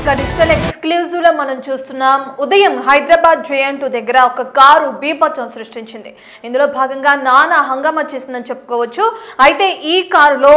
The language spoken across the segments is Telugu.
డిజిటల్ ఎక్స్క్లూజివ్ లో మనం చూస్తున్నాం. ఉదయం హైదరాబాద్ జేఎన్2 దగ్గర ఒక కారు బీభత్సం సృష్టించింది. ఇందులో భాగంగా నానా హంగామా చేసిందని చెప్పుకోవచ్చు. అయితే ఈ కారులో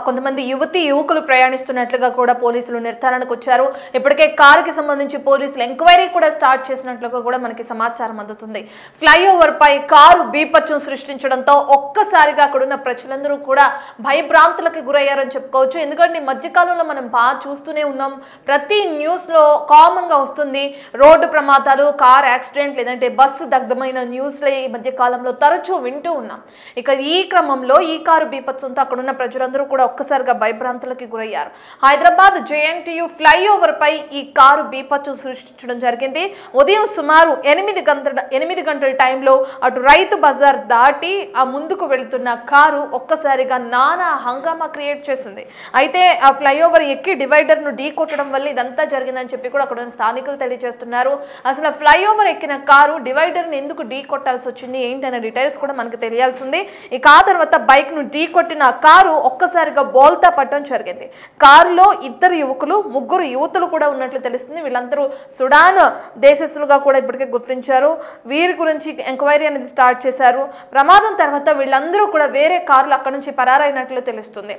కొంతమంది యువకులు ప్రయాణిస్తున్నట్లుగా కూడా పోలీసులు నిర్ధారణకు వచ్చారు. ఇప్పటికే కారుకి సంబంధించి పోలీసులు ఎంక్వైరీ కూడా స్టార్ట్ చేసినట్లుగా కూడా మనకి సమాచారం అందుతుంది. ఫ్లైఓవర్ పై కారు బీభత్సం సృష్టించడంతో ఒక్కసారిగా అక్కడున్న ప్రజలందరూ కూడా భయభ్రాంతులకు గురయ్యారని చెప్పుకోవచ్చు. ఎందుకంటే ఈ మధ్యకాలంలో మనం బాగా చూస్తూనే ఉన్నాం. ప్రతి న్యూస్ లో కామన్ గా వస్తుంది రోడ్డు ప్రమాదాలు, కార్ యాక్సిడెంట్, లేదంటే బస్సు దగ్ధమైన న్యూస్లే ఈ మధ్య కాలంలో తరచూ వింటూ ఉన్నాం. ఇక ఈ క్రమంలో ఈ కారు బీభత్సంతో అక్కడున్న ప్రజలందరూ కూడా ఒక్కసారిగా భయభ్రాంతులకి గురయ్యారు. హైదరాబాద్ జేఎన్టీయూ ఫ్లైఓవర్ పై ఈ కారు బీభత్సం సృష్టించడం జరిగింది. ఉదయం సుమారు 8 గంటల టైంలో అటు రైతు బజార్ దాటి ఆ ముందుకు వెళుతున్న కారు ఒక్కసారిగా నానా హంగామా క్రియేట్ చేసింది. అయితే ఆ ఫ్లైఓవర్ ఎక్కి డివైడర్ ను ఢీ కొట్టడం వల్ల ఇదంతా జరిగిందని చెప్పి కూడా అక్కడ స్థానికులు తెలియజేస్తున్నారు. అసలు ఫ్లైఓవర్ ఎక్కిన కారు డివైడర్ ని ఎందుకు ఢీ కొట్టాల్సి వచ్చింది ఏంటనే డీటెయిల్స్ కూడా మనకు తెలియాల్సింది. ఇక ఆ తర్వాత బైక్ ను ఢీ కొట్టిన కారు ఒక్కసారిగా బోల్తా పట్టడం జరిగింది. కారులో 2 యువకులు, 3 యువతులు కూడా ఉన్నట్లు తెలుస్తుంది. వీళ్ళందరూ సుడాన్ దేశస్తులుగా కూడా ఇప్పటికే గుర్తించారు. వీరి గురించి ఎంక్వైరీ అనేది స్టార్ట్ చేశారు. ప్రమాదం తర్వాత వీళ్ళందరూ కూడా వేరే కారులు అక్కడ నుంచి పరారైనట్లు తెలుస్తుంది.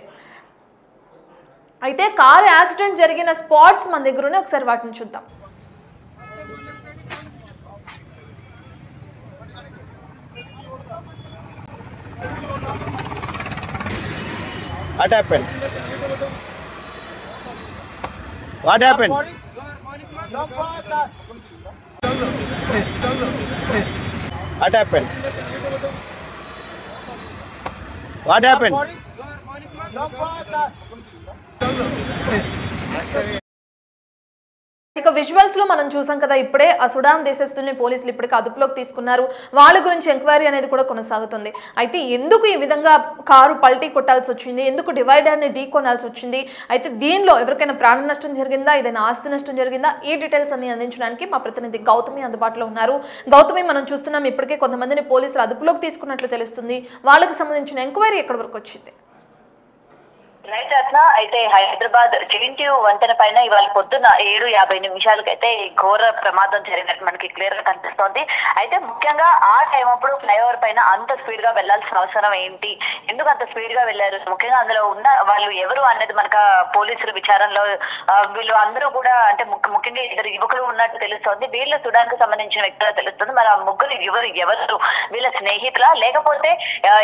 అయితే కారు యాక్సిడెంట్ జరిగిన స్పాట్స్ మన దగ్గర ఉన్నాయి. ఒకసారి వాటిని చూద్దాం. What happened? What happened? What happened? What happened? ఇక విజువల్స్ లో మనం చూసాం కదా, ఇప్పుడే ఆ సుడాన్ దేశస్తుల్ని పోలీసులు ఇప్పటికే అదుపులోకి తీసుకున్నారు. వాళ్ళ గురించి ఎంక్వైరీ అనేది కూడా కొనసాగుతుంది. అయితే ఎందుకు ఈ విధంగా కారు పల్టీ కొట్టాల్సి వచ్చింది, ఎందుకు డివైడర్ ని ఢీ కొనాల్సి వచ్చింది, అయితే దీనిలో ఎవరికైనా ప్రాణ నష్టం జరిగిందా, ఏదైనా ఆస్తి నష్టం జరిగిందా, ఈ డీటెయిల్స్ అన్ని అందించడానికి మా ప్రతినిధి గౌతమి అందుబాటులో ఉన్నారు. గౌతమి, మనం చూస్తున్నాం ఇప్పటికే కొంతమందిని పోలీసులు అదుపులోకి తీసుకున్నట్లు తెలుస్తుంది. వాళ్ళకి సంబంధించిన ఎంక్వైరీ ఎక్కడి వరకు వచ్చింది? రైట్ రత్న, అయితే హైదరాబాద్ జేఎన్టీయూ వంతెన పైన ఇవాళ పొద్దున్న 7:50 అయితే ఘోర ప్రమాదం జరిగినట్టు మనకి క్లియర్ గా కనిపిస్తోంది. అయితే ముఖ్యంగా ఆ టైం అప్పుడు ఫ్లైఓవర్ పైన అంత స్పీడ్ గా వెళ్లాల్సిన అవసరం ఏంటి, ఎందుకు అంత స్పీడ్ గా వెళ్లారు, ముఖ్యంగా అందులో ఉన్న వాళ్ళు ఎవరు అనేది మనకు పోలీసుల విచారణలో వీళ్ళు అందరూ కూడా అంటే ముఖ్యంగా 2 యువకులు ఉన్నట్టు తెలుస్తోంది. వీళ్ళు సుడాన్ కు సంబంధించిన వ్యక్తులు తెలుస్తుంది. మరి ఆ 3 ఎవరు వీళ్ళ స్నేహితులా, లేకపోతే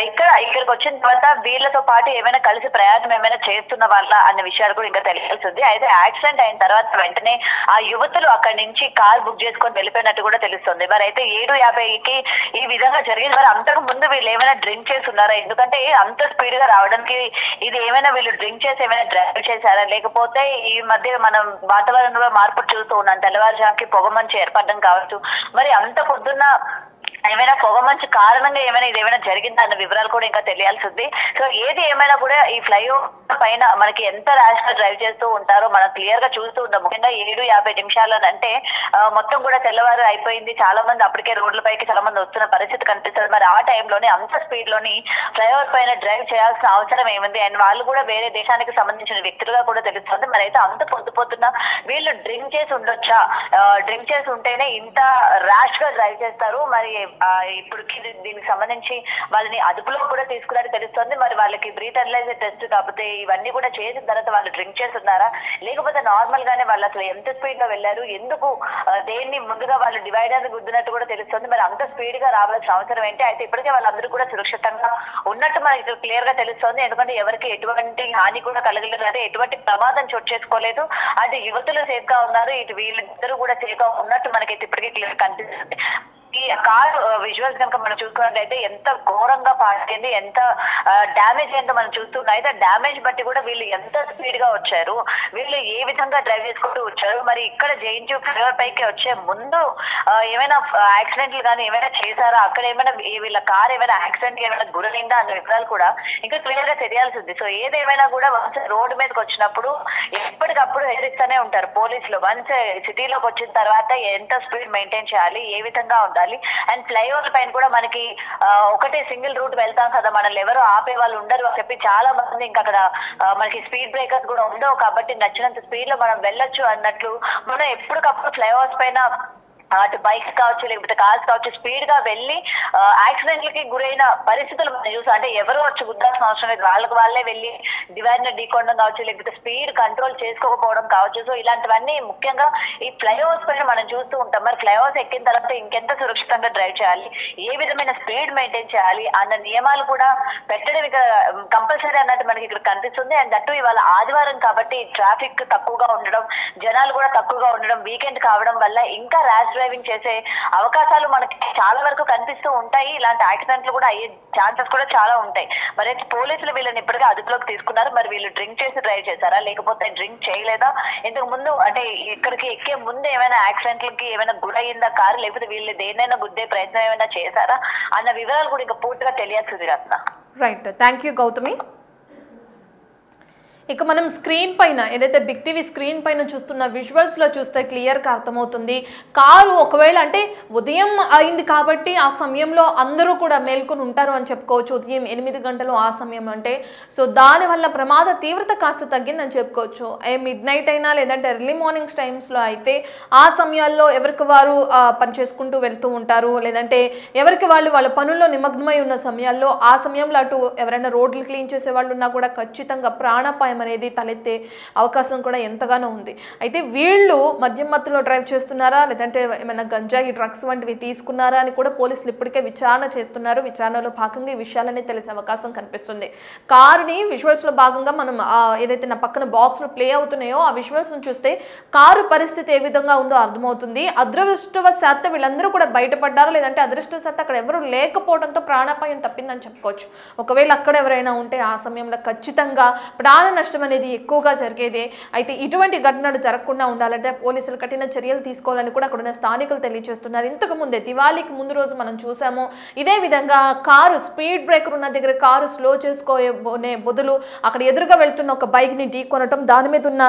ఇక్కడికి వచ్చిన తర్వాత వీళ్ళతో పాటు ఏమైనా కలిసి ప్రయాణం ఏమైనా చేస్తున్న వాళ్ళ అన్న విషయాలు కూడా ఇంకా తెలియాల్సింది. అయితే యాక్సిడెంట్ అయిన తర్వాత వెంటనే ఆ యువతులు అక్కడి నుంచి కార్ బుక్ చేసుకొని వెళ్ళిపోయినట్టు కూడా తెలుస్తుంది. మరి అయితే 7:50కి ఈ విధంగా జరిగింది. మరి అంతకు ముందు వీళ్ళు ఏమైనా డ్రింక్ చేసి ఉన్నారా, ఎందుకంటే అంత స్పీడ్ గా రావడానికి ఇది ఏమైనా వీళ్ళు డ్రింక్ చేసి ఏమైనా డ్రైవ్ చేశారా, లేకపోతే ఈ మధ్య మనం వాతావరణంలో మార్పు చూస్తూ ఉన్నాం, తెల్లవారుజాముకి పొగమంచు ఏర్పడడం కావచ్చు, మరి అంత పొద్దున్న ఏమైనా పొగమంచు కారణంగా ఏమైనా జరిగిందా అన్న వివరాలు కూడా ఇంకా తెలియాల్సింది. సో ఏది ఏమైనా కూడా ఈ ఫ్లైఓవర్ పైన మనకి ఎంత ర్యాష్ గా డ్రైవ్ చేస్తూ ఉంటారో మనం క్లియర్ గా చూస్తూ ఉంటాం. ముఖ్యంగా 7:50 అంటే మొత్తం కూడా తెల్లవారు అయిపోయింది, చాలా మంది అప్పటికే రోడ్లపైకి చాలా మంది వస్తున్న పరిస్థితి కనిపిస్తుంది. మరి ఆ టైంలోనే అంత స్పీడ్ లోని ఫ్లైఓవర్ పైన డ్రైవ్ చేయాల్సిన అవసరం ఏముంది, అండ్ వాళ్ళు కూడా వేరే దేశానికి సంబంధించిన వ్యక్తులుగా కూడా తెలుస్తుంది. మరి అయితే అంత పొద్దున వీళ్ళు డ్రింక్ చేసి ఉండొచ్చా, డ్రింక్ చేసి ఉంటేనే ఇంత ర్యాష్ గా డ్రైవ్ చేస్తారు. మరి ఇప్పుడు దీనికి సంబంధించి వాళ్ళని అదుపులో కూడా తీసుకున్నట్టు తెలుస్తుంది. మరి వాళ్ళకి బ్రీత్ అనలైజర్ టెస్ట్ కాకపోతే ఇవన్నీ కూడా చేసిన తర్వాత వాళ్ళు డ్రింక్ చేస్తున్నారా, లేకపోతే నార్మల్ గానే వాళ్ళు అసలు ఎంత స్పీడ్ గా వెళ్లారు, ఎందుకు దేన్ని ముందుగా వాళ్ళు డివైడర్ గుద్దినట్టు కూడా తెలుస్తుంది. మరి అంత స్పీడ్ గా రావాల్సిన అవసరం ఏంటి, అయితే ఇప్పటికే వాళ్ళందరూ కూడా సురక్షితంగా ఉన్నట్టు మనకి క్లియర్ గా తెలుస్తుంది. ఎందుకంటే ఎవరికి ఎటువంటి హాని కూడా కలగలేదు, అంటే ఎటువంటి ప్రమాదం చోటు చేసుకోలేదు. అటు యువతులు సేఫ్ గా ఉన్నారు, ఇటు వీళ్ళిద్దరూ కూడా సేఫ్ గా ఉన్నట్టు మనకైతే ఇప్పటికే క్లియర్ కనిపిస్తుంది. ఈ కార్ విజువల్స్ కనుక మనం చూసుకున్నట్లయితే ఎంత ఘోరంగా పాడైంది, ఎంత డ్యామేజ్ అయిందో మనం చూస్తున్నాం. అయితే డ్యామేజ్ బట్టి కూడా వీళ్ళు ఎంత స్పీడ్ గా వచ్చారు, వీళ్ళు ఏ విధంగా డ్రైవ్ చేసుకుంటూ వచ్చారు, మరి ఇక్కడ జేఎన్టీయూ ఫ్లైఓవర్ పైకి వచ్చే ముందు ఏమైనా యాక్సిడెంట్లు కానీ ఏమైనా చేశారా, అక్కడ ఏమైనా వీళ్ళ కార్ ఏమైనా యాక్సిడెంట్ ఏమైనా గురైందా అన్న వివరాలు కూడా ఇంకా క్లియర్ గా తెలియాల్సింది. సో ఏదేమైనా కూడా వన్స్ రోడ్డు మీదకి వచ్చినప్పుడు ఎప్పటికప్పుడు హెచ్చరిస్తూనే ఉంటారు పోలీసులు. వన్స్ సిటీలోకి వచ్చిన తర్వాత ఎంత స్పీడ్ మెయింటైన్ చేయాలి, ఏ విధంగా ఉండాలి, ఉండాలి. అండ్ ఫ్లైఓవర్ పైన కూడా మనకి ఒకటే సింగిల్ రూట్ వెళ్తాం కదా, మనల్ని ఎవరు ఆపే వాళ్ళు ఉండరు అని చెప్పి చాలా మంది ఇంకా అక్కడ మనకి స్పీడ్ బ్రేకర్స్ కూడా ఉండవు కాబట్టి నచ్చినంత స్పీడ్ లో మనం వెళ్ళొచ్చు అన్నట్లు మనం ఎప్పటికప్పుడు ఫ్లైఓవర్స్ పైన అటు బైక్స్ కావచ్చు లేకపోతే కార్స్ కావచ్చు స్పీడ్ గా వెళ్ళి యాక్సిడెంట్లకి గురైన పరిస్థితులు మనం చూసాం. అంటే ఎవరు వచ్చి గుద్దాల్సిన అవసరం లేదు, వాళ్ళే వెళ్ళి డివైడర్ ని ఢీకొనడం కావచ్చు లేకపోతే స్పీడ్ కంట్రోల్ చేసుకోకపోవడం కావచ్చు. సో ఇలాంటివన్నీ ముఖ్యంగా ఈ ఫ్లైఓవర్స్ పైన మనం చూస్తూ ఉంటాం. మరి ఫ్లైఓవర్స్ ఎక్కిన తర్వాత ఇంకెంత సురక్షితంగా డ్రైవ్ చేయాలి, ఏ విధమైన స్పీడ్ మెయింటైన్ చేయాలి అన్న నియమాలు కూడా పెట్టడం ఇక కంపల్సరీ అన్నట్టు మనకి ఇక్కడ కనిపిస్తుంది. అండ్ దట్టు ఇవాళ ఆదివారం కాబట్టి ట్రాఫిక్ తక్కువగా ఉండడం, జనాలు కూడా తక్కువగా ఉండడం, వీకెండ్ కావడం వల్ల ఇంకా ర్యాష్ డ్రైవింగ్ చేసే అవకాశాలు మనకి చాలా వరకు కనిపిస్తూ ఉంటాయి. ఇలాంటి యాక్సిడెంట్లు కూడా అయ్యే ఛాన్సెస్ కూడా చాలా ఉంటాయి. మరి పోలీసులు వీళ్ళని ఇప్పటికే అదుపులోకి తీసుకున్నారు. మరి వీళ్ళు డ్రింక్ చేసి డ్రైవ్ చేశారా లేకపోతే డ్రింక్ చేయలేదా, ఇంతకు ముందు అంటే ఇక్కడికి ఎక్కే ముందు ఏమైనా యాక్సిడెంట్లకి ఏమైనా గురయ్యిందా కారు, లేకపోతే వీళ్ళు దేనైనా గుద్దే ప్రయత్నం ఏమైనా చేశారా అన్న వివరాలు కూడా ఇంకా పూర్తిగా తెలియాల్సింది Ratna. Right, thank you Gautami. ఇక మనం స్క్రీన్ పైన ఏదైతే బిగ్ టీవీ స్క్రీన్ పైన చూస్తున్న విజువల్స్లో చూస్తే క్లియర్గా అర్థమవుతుంది. కారు ఒకవేళ అంటే ఉదయం అయింది కాబట్టి ఆ సమయంలో అందరూ కూడా మేల్కొని ఉంటారు అని చెప్పుకోవచ్చు. ఉదయం 8 గంటలు ఆ సమయం అంటే సో దానివల్ల ప్రమాద తీవ్రత కాస్త తగ్గిందని చెప్పుకోవచ్చు. మిడ్ నైట్ అయినా లేదంటే ఎర్లీ మార్నింగ్స్ టైమ్స్లో అయితే ఆ సమయాల్లో ఎవరికి వారు పని చేసుకుంటూ వెళ్తూ ఉంటారు, లేదంటే ఎవరికి వాళ్ళు వాళ్ళ పనుల్లో నిమగ్నమై ఉన్న సమయాల్లో ఆ సమయంలో అటు ఎవరైనా రోడ్లు క్లీన్ చేసే వాళ్ళు ఉన్నా కూడా ఖచ్చితంగా ప్రాణాపాయం అనేది తలెత్తే అవకాశం కూడా ఎంతగానో ఉంది. అయితే వీళ్ళు మద్యం మత్తులో డ్రైవ్ చేస్తున్నారా లేదంటే ఏమైనా గంజాయి డ్రగ్స్ వంటివి తీసుకున్నారా అని కూడా పోలీసులు ఇప్పటికే విచారణ చేస్తున్నారు. విచారణలో భాగంగా ఈ విషయాలన్నీ తెలిసే అవకాశం కనిపిస్తుంది. కారుని విజువల్స్లో భాగంగా మనం ఏదైతే నా పక్కన బాక్స్లో ప్లే అవుతున్నాయో ఆ విజువల్స్ను చూస్తే కారు పరిస్థితి ఏ విధంగా ఉందో అర్థమవుతుంది. అదృష్టవశాత్తు వీళ్ళందరూ కూడా బయటపడ్డారు, లేదంటే అదృష్టవశాత్తు అక్కడ ఎవరు లేకపోవడంతో ప్రాణాపాయం తప్పిందని చెప్పుకోవచ్చు. ఒకవేళ అక్కడ ఎవరైనా ఉంటే ఆ సమయంలో ఖచ్చితంగా ప్రాణ నష్టం అనేది ఎక్కువగా జరిగేదే. అయితే ఇటువంటి ఘటనలు జరగకుండా ఉండాలంటే పోలీసులు కఠిన చర్యలు తీసుకోవాలని కూడా అక్కడ ఉన్న స్థానికులు తెలియజేస్తున్నారు. ఇంతకు ముందే దివాళీకి ముందు రోజు మనం చూసాము ఇదే విధంగా కారు స్పీడ్ బ్రేకర్ ఉన్న దగ్గర కారు స్లో చేసుకోనే బదులు అక్కడ ఎదురుగా వెళ్తున్న ఒక బైక్ని ఢీకొనటం, దాని మీద ఉన్న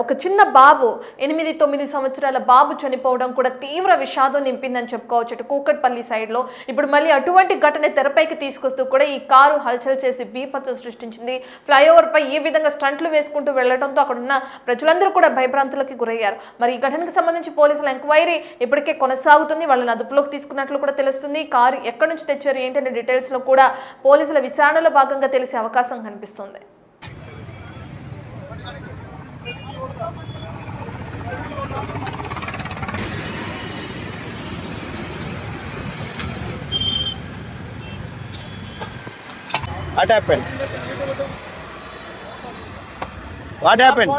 ఒక చిన్న బాబు 8-9 సంవత్సరాల బాబు చనిపోవడం కూడా తీవ్ర విషాదం నింపిందని చెప్పుకోవచ్చు అటు కూకట్పల్లి సైడ్లో. ఇప్పుడు మళ్ళీ అటువంటి ఘటన తెరపైకి తీసుకొస్తూ కూడా ఈ కారు హల్చల్ చేసి బీభత్సం సృష్టించింది. ఫ్లైఓవర్ పై ఈ విధంగా స్టంట్లు వేసుకుంటూ వెళ్లడంతో అక్కడ ఉన్న ప్రజలందరూ కూడా భయభ్రాంతులకి గురయ్యారు. మరి ఈ ఘటనకు సంబంధించి పోలీసుల ఎంక్వైరీ ఇప్పటికే కొనసాగుతుంది. వాళ్ళని అదుపులోకి తీసుకున్నట్లు కూడా తెలుస్తుంది. కారు ఎక్కడి నుంచి తెచ్చారు ఏంటనే డీటెయిల్స్ లో కూడా పోలీసుల విచారణలో భాగంగా తెలిసే అవకాశం కనిపిస్తుంది. What happened? What happened?